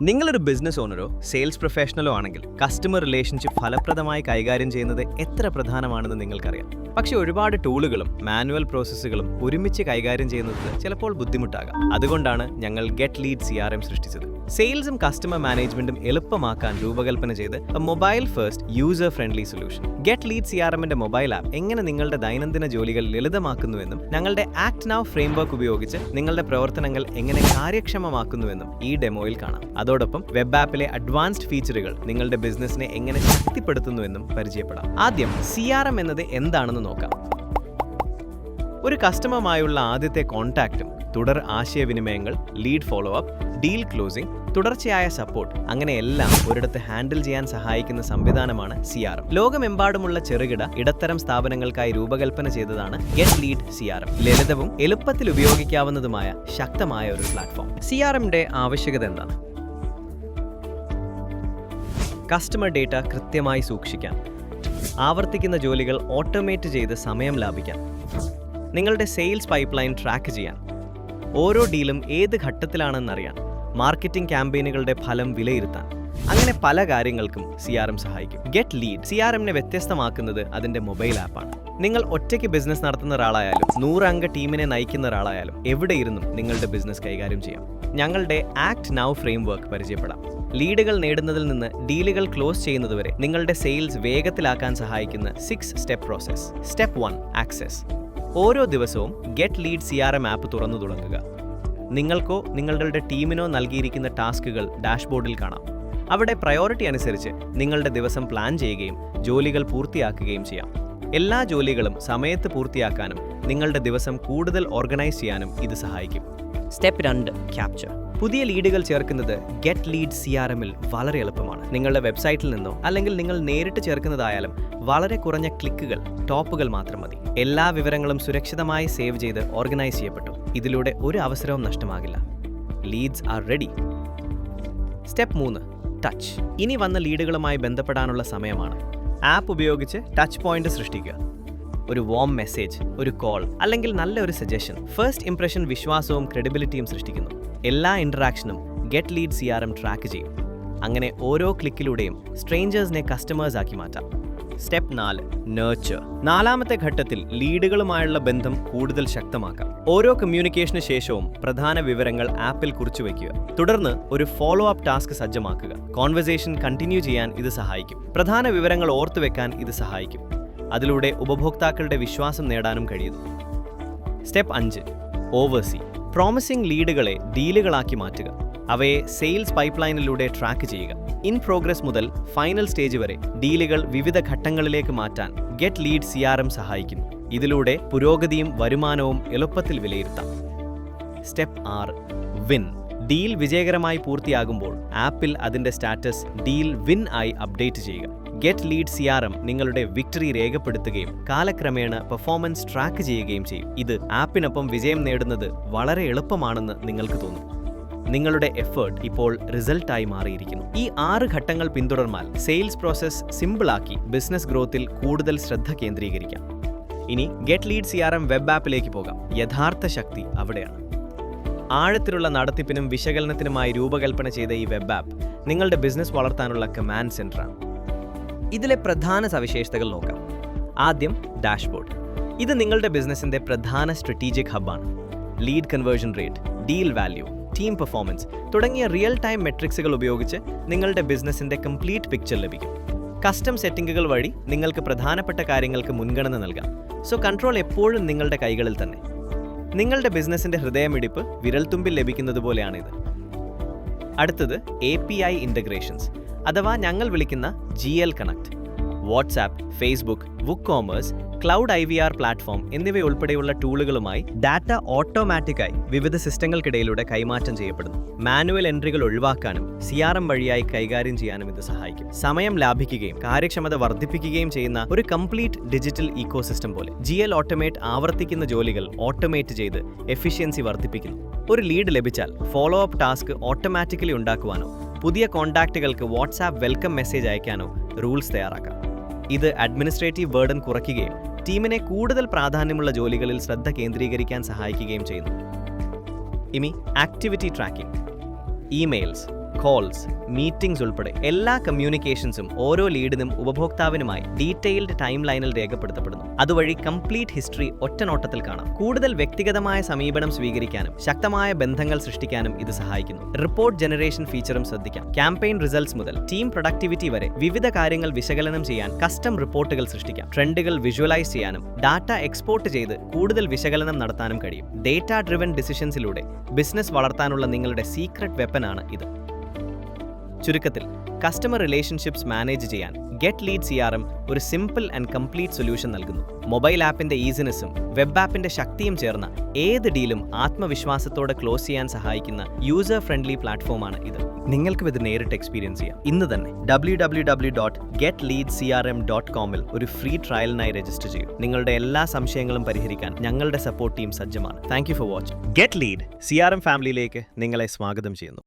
നിങ്ങളൊരു business ഓണറോ sales പ്രൊഫഷണലോ ആണെങ്കിൽ customer relationship ഫലപ്രദമായി കൈകാര്യം ചെയ്യുന്നത് എത്ര പ്രധാനമാണെന്ന് നിങ്ങൾക്കറിയാം. പക്ഷേ ഒരുപാട് ടൂളുകളും മാനുവൽ പ്രോസസ്സുകളും ഒരുമിച്ച് കൈകാര്യം ചെയ്യുന്നത് ചിലപ്പോൾ ബുദ്ധിമുട്ടാകാം. അതുകൊണ്ടാണ് ഞങ്ങൾ ഗെറ്റ് ലീഡ് CRM സൃഷ്ടിച്ചത്. സെയിൽസും കസ്റ്റമർ മാനേജ്മെന്റും എളുപ്പമാക്കാൻ രൂപകൽപ്പന ചെയ്ത് mobile first user friendly solution. Get lead CRMന്റെ മൊബൈൽ ആപ്പ് എങ്ങനെ നിങ്ങളുടെ ദൈനംദിന ജോലികൾ ലളിതമാക്കുന്നുവെന്നും ഞങ്ങളുടെ ആക്ട് നൗ ഫ്രെയിംവർക്ക് ഉപയോഗിച്ച് നിങ്ങളുടെ പ്രവർത്തനങ്ങൾ എങ്ങനെ കാര്യക്ഷമമാക്കുന്നുവെന്നും ഈ ഡെമോയിൽ കാണാം. അതോടൊപ്പം വെബ് ആപ്പിലെ അഡ്വാൻസ്ഡ് ഫീച്ചറുകൾ നിങ്ങളുടെ ബിസിനസിനെ എങ്ങനെ ശക്തിപ്പെടുത്തുന്നുവെന്നും പരിചയപ്പെടാം. ആദ്യം CRM എന്നത് എന്താണെന്ന് നോക്കാം. ഒരു കസ്റ്റമറുമായുള്ള ആദ്യത്തെ കോൺടാക്റ്റും തുടർ ആശയവിനിമയങ്ങൾ, lead follow up, deal closing, തുടർച്ചയായ സപ്പോർട്ട്, അങ്ങനെ എല്ലാം ഒരിടത്ത് ഹാൻഡിൽ ചെയ്യാൻ സഹായിക്കുന്ന സംവിധാനമാണ് CRM. ലോകമെമ്പാടുമുള്ള ചെറുകിട ഇടത്തരം സ്ഥാപനങ്ങൾക്കായി രൂപകൽപ്പന ചെയ്തതാണ് ഗെറ്റ് ലീഡ് CRM. ലളിതവും എളുപ്പത്തിൽ ഉപയോഗിക്കാവുന്നതുമായ ശക്തമായ ഒരു പ്ലാറ്റ്ഫോം. CRMന്റെ ആവശ്യകത എന്താണ്? കസ്റ്റമർ ഡേറ്റ കൃത്യമായി സൂക്ഷിക്കാൻ, ആവർത്തിക്കുന്ന ജോലികൾ ഓട്ടോമേറ്റ് ചെയ്ത് സമയം ലാഭിക്കാൻ, നിങ്ങളുടെ സെയിൽസ് പൈപ്പ്ലൈൻ ട്രാക്ക് ചെയ്യാൻ, ഓരോ ഡീലും ഏത് ഘട്ടത്തിലാണെന്നറിയാൻ, മാർക്കറ്റിംഗ് ക്യാമ്പയിനുകളുടെ ഫലം വിലയിരുത്താൻ, അങ്ങനെ പല കാര്യങ്ങൾക്കും CRM സഹായിക്കും. ഗെറ്റ് ലീഡ് CRMനെ വ്യത്യസ്തമാക്കുന്നത് അതിന്റെ മൊബൈൽ ആപ്പാണ്. നിങ്ങൾ ഒറ്റയ്ക്ക് ബിസിനസ് നടത്തുന്ന ഒരാളായാലും 100 അംഗ ടീമിനെ നയിക്കുന്ന ഒരാളായാലും എവിടെയിരുന്നും നിങ്ങളുടെ ബിസിനസ് കൈകാര്യം ചെയ്യാം. ഞങ്ങളുടെ ആക്ട് നൗ ഫ്രെയിംവർക്ക് പരിചയപ്പെടാം. ലീഡുകൾ നേടുന്നതിൽ നിന്ന് ഡീലുകൾ ക്ലോസ് ചെയ്യുന്നതുവരെ നിങ്ങളുടെ സെയിൽസ് വേഗത്തിലാക്കാൻ സഹായിക്കുന്ന 6 സ്റ്റെപ്പ് പ്രോസസ്. Step 1 access. ഓരോ ദിവസവും ഗെറ്റ് ലീഡ് CRM ആപ്പ് തുറന്നു തുടങ്ങുക. നിങ്ങൾക്കോ നിങ്ങളുടെ ടീമിനോ നൽകിയിരിക്കുന്ന ടാസ്കുകൾ ഡാഷ്ബോർഡിൽ കാണാം. അവിടെ പ്രയോറിറ്റി അനുസരിച്ച് നിങ്ങളുടെ ദിവസം പ്ലാൻ ചെയ്യുകയും ജോലികൾ പൂർത്തിയാക്കുകയും ചെയ്യാം. എല്ലാ ജോലികളും സമയത്ത് പൂർത്തിയാക്കാനും നിങ്ങളുടെ ദിവസം കൂടുതൽ ഓർഗനൈസ് ചെയ്യാനും ഇത് സഹായിക്കും. Step 2 capture. പുതിയ ലീഡുകൾ ചേർക്കുന്നത് ഗെറ്റ് ലീഡ് CRMൽ വളരെ എളുപ്പമാണ്. നിങ്ങളുടെ വെബ്സൈറ്റിൽ നിന്നോ അല്ലെങ്കിൽ നിങ്ങൾ നേരിട്ട് ചേർക്കുന്നതായാലും വളരെ കുറഞ്ഞ ക്ലിക്കുകൾ, ടോപ്പുകൾ മാത്രം മതി. എല്ലാ വിവരങ്ങളും സുരക്ഷിതമായി സേവ് ചെയ്ത് ഓർഗനൈസ് ചെയ്യപ്പെട്ടു. ഇതിലൂടെ ഒരു അവസരവും നഷ്ടമാകില്ല. Leads are ready. Step 3 touch. ഇനി വന്ന ലീഡുകളുമായി ബന്ധപ്പെടാനുള്ള സമയമാണ്. ആപ്പ് ഉപയോഗിച്ച് ടച്ച് പോയിന്റ് സൃഷ്ടിക്കുക. ഒരു വാം മെസ്സേജ്, ഒരു കോൾ, അല്ലെങ്കിൽ നല്ല ഒരു സജഷൻ. ഫസ്റ്റ് ഇംപ്രഷൻ വിശ്വാസവും ക്രെഡിബിലിറ്റിയും സൃഷ്ടിക്കുന്നു. എല്ലാ ഇന്ററാക്ഷനും ഗെറ്റ് ലീഡ് CRM ട്രാക്ക് ചെയ്യും. അങ്ങനെ ഓരോ ക്ലിക്കിലൂടെയും സ്ട്രേഞ്ചേഴ്സിനെ കസ്റ്റമേഴ്സ് ആക്കി മാറ്റാം. Step 4 nurture. 4ാമത്തെ ഘട്ടത്തിൽ ലീഡുകളുമായുള്ള ബന്ധം കൂടുതൽ ശക്തമാക്കാം. ഓരോ കമ്മ്യൂണിക്കേഷന് ശേഷവും പ്രധാന വിവരങ്ങൾ ആപ്പിൽ കുറിച്ചുവെക്കുക. തുടർന്ന് ഒരു ഫോളോ അപ്പ് ടാസ്ക് സജ്ജമാക്കുക. കോൺവെർസേഷൻ കണ്ടിന്യൂ ചെയ്യാൻ ഇത് സഹായിക്കും. പ്രധാന വിവരങ്ങൾ ഓർത്തുവെക്കാൻ ഇത് സഹായിക്കും. അതിലൂടെ ഉപഭോക്താക്കളുടെ വിശ്വാസം നേടാനും കഴിയുന്നു. Step 5 oversee. പ്രോമിസിംഗ് ലീഡുകളെ ഡീലുകളാക്കി മാറ്റുക. അവയെ സെയിൽസ് പൈപ്പ്ലൈനിലൂടെ ട്രാക്ക് ചെയ്യുക. ഇൻ പ്രോഗ്രസ് മുതൽ ഫൈനൽ സ്റ്റേജ് വരെ ഡീലുകൾ വിവിധ ഘട്ടങ്ങളിലേക്ക് മാറ്റാൻ ഗെറ്റ് ലീഡ് CRM സഹായിക്കുന്നു. ഇതിലൂടെ പുരോഗതിയും വരുമാനവും എളുപ്പത്തിൽ വിലയിരുത്താം. Step 6 win. ഡീൽ വിജയകരമായി പൂർത്തിയാകുമ്പോൾ ആപ്പിൽ അതിന്റെ സ്റ്റാറ്റസ് ഡീൽ വിൻ ആയി അപ്ഡേറ്റ് ചെയ്യുക. ഗെറ്റ് ലീഡ് CRM നിങ്ങളുടെ വിക്ടറി രേഖപ്പെടുത്തുകയും കാലക്രമേണ പെർഫോമൻസ് ട്രാക്ക് ചെയ്യുകയും ചെയ്യും. ഇത് ആപ്പിനൊപ്പം വിജയം നേടുന്നത് വളരെ എളുപ്പമാണെന്ന് നിങ്ങൾക്ക് തോന്നും. നിങ്ങളുടെ എഫേർട്ട് ഇപ്പോൾ റിസൾട്ടായി മാറിയിരിക്കുന്നു. ഈ 6 ഘട്ടങ്ങൾ പിന്തുടർന്നാൽ സെയിൽസ് പ്രോസസ് സിമ്പിളാക്കി ബിസിനസ് ഗ്രോത്തിൽ കൂടുതൽ ശ്രദ്ധ കേന്ദ്രീകരിക്കാം. ഇനി ഗെറ്റ് ലീഡ് CRM വെബ് ആപ്പിലേക്ക് പോകാം. യഥാർത്ഥ ശക്തി അവിടെയാണ്. ആഴത്തിലുള്ള നടത്തിപ്പിനും വിശകലനത്തിനുമായി രൂപകൽപ്പന ചെയ്ത ഈ വെബ് ആപ്പ് നിങ്ങളുടെ ബിസിനസ് വളർത്താനുള്ള കമാൻഡ് സെന്ററാണ്. ഇതിലെ പ്രധാന സവിശേഷതകൾ നോക്കാം. ആദ്യം ഡാഷ്ബോർഡ്. ഇത് നിങ്ങളുടെ ബിസിനസിന്റെ പ്രധാന സ്ട്രാറ്റജിക് ഹബ്ബാണ്. Lead conversion rate, deal value, team performance തുടങ്ങിയ റിയൽ ടൈം മെട്രിക്സുകൾ ഉപയോഗിച്ച് നിങ്ങളുടെ ബിസിനസിന്റെ കംപ്ലീറ്റ് പിക്ചർ ലഭിക്കും. കസ്റ്റം സെറ്റിംഗുകൾ വഴി നിങ്ങൾക്ക് പ്രധാനപ്പെട്ട കാര്യങ്ങൾക്ക് മുൻഗണന നൽകാം. സോ കൺട്രോൾ എപ്പോഴും നിങ്ങളുടെ കൈകളിൽ തന്നെ. നിങ്ങളുടെ ബിസിനസിന്റെ ഹൃദയമിടിപ്പ് വിരൽത്തുമ്പിൽ ലഭിക്കുന്നത് പോലെയാണിത്. അടുത്തത് API ഇൻ്റഗ്രേഷൻസ് അഥവാ ഞങ്ങൾ വിളിക്കുന്ന GL connect. WhatsApp, Facebook, WooCommerce, cloud IVR platform എന്നിവയുൾപ്പെടെയുള്ള ടൂളുകളുമായി ഡാറ്റ ഓട്ടോമാറ്റിക്കായി വിവിധ സിസ്റ്റങ്ങൾക്കിടയിലൂടെ കൈമാറ്റം ചെയ്യപ്പെടുന്നു. മാനുവൽ എൻട്രികൾ ഒഴിവാക്കാനും CRM വഴിയായി കൈകാര്യം ചെയ്യാനും ഇത് സഹായിക്കും. സമയം ലാഭിക്കുകയും കാര്യക്ഷമത വർദ്ധിപ്പിക്കുകയും ചെയ്യുന്ന ഒരു കംപ്ലീറ്റ് ഡിജിറ്റൽ ഇക്കോസിസ്റ്റം പോലെ. GL ഓട്ടോമേറ്റ് ആവർത്തിക്കുന്ന ജോലികൾ ഓട്ടോമേറ്റ് ചെയ്ത് എഫിഷ്യൻസി വർദ്ധിപ്പിക്കുന്നു. ഒരു ലീഡ് ലഭിച്ചാൽ ഫോളോ അപ്പ് ടാസ്ക് ഓട്ടോമാറ്റിക്കലി ഉണ്ടാക്കുവാനോ പുതിയ കോൺടാക്റ്റുകൾക്ക് വാട്സാപ്പ് വെൽക്കം മെസ്സേജ് അയക്കാനോ റൂൾസ് തയ്യാറാക്കാം. ഇത് അഡ്മിനിസ്ട്രേറ്റീവ് ബർഡൻ കുറയ്ക്കുകയും ടീമിനെ കൂടുതൽ പ്രാധാന്യമുള്ള ജോലികളിൽ ശ്രദ്ധ കേന്ദ്രീകരിക്കാൻ സഹായിക്കുകയും ചെയ്യുന്നു. ഇനി activity tracking. Emails, calls, meetings ഉൾപ്പെടെ എല്ലാ കമ്മ്യൂണിക്കേഷൻസും ഓരോ ലീഡിനും ഉപഭോക്താവിനുമായി ഡീറ്റെയിൽഡ് ടൈം ലൈനിൽ രേഖപ്പെടുത്തപ്പെടുന്നു. അതുവഴി കംപ്ലീറ്റ് ഹിസ്റ്ററി ഒറ്റ നോട്ടത്തിൽ കാണാം. കൂടുതൽ വ്യക്തിഗതമായ സമീപനം സ്വീകരിക്കാനും ശക്തമായ ബന്ധങ്ങൾ സൃഷ്ടിക്കാനും ഇത് സഹായിക്കുന്നു. റിപ്പോർട്ട് ജനറേഷൻ ഫീച്ചറും ശ്രദ്ധിക്കാം. ക്യാമ്പയിൻ റിസൾട്ട്സ് മുതൽ ടീം പ്രൊഡക്ടിവിറ്റി വരെ വിവിധ കാര്യങ്ങൾ വിശകലനം ചെയ്യാൻ കസ്റ്റം റിപ്പോർട്ടുകൾ സൃഷ്ടിക്കാം. ട്രെൻഡുകൾ വിഷ്വലൈസ് ചെയ്യാനും ഡാറ്റ എക്സ്പോർട്ട് ചെയ്ത് കൂടുതൽ വിശകലനം നടത്താനും കഴിയും. ഡേറ്റ ഡ്രിവൻ ഡിസിഷൻസിലൂടെ ബിസിനസ് വളർത്താനുള്ള നിങ്ങളുടെ സീക്രട്ട് വെപ്പനാണ് ഇത്. ചുരുക്കത്തിൽ, കസ്റ്റമർ റിലേഷൻഷിപ്സ് മാനേജ് ചെയ്യാൻ ഗെറ്റ് ലീഡ് CRM ഒരു സിമ്പിൾ ആൻഡ് കംപ്ലീറ്റ് സൊല്യൂഷൻ നൽകുന്നു. മൊബൈൽ ആപ്പിന്റെ ഈസിനെസ്സും വെബ് ആപ്പിന്റെ ശക്തിയും ചേർന്ന ഏത് ഡീലും ആത്മവിശ്വാസത്തോടെ ക്ലോസ് ചെയ്യാൻ സഹായിക്കുന്ന യൂസർ ഫ്രണ്ട്ലി പ്ലാറ്റ്ഫോമാണ് ഇത്. നിങ്ങൾക്കും ഇത് നേരിട്ട് എക്സ്പീരിയൻസ് ചെയ്യാം. ഇന്ന് തന്നെ www.getleadcrm.com ഒരു ഫ്രീ ട്രയലിനായി രജിസ്റ്റർ ചെയ്യൂ. നിങ്ങളുടെ എല്ലാ സംശയങ്ങളും പരിഹരിക്കാൻ ഞങ്ങളുടെ സപ്പോർട്ട് ടീം സജ്ജമാണ്. Thank you for watching. Get lead CRM ഫാമിലിയിലേക്ക് നിങ്ങളെ സ്വാഗതം ചെയ്യുന്നു.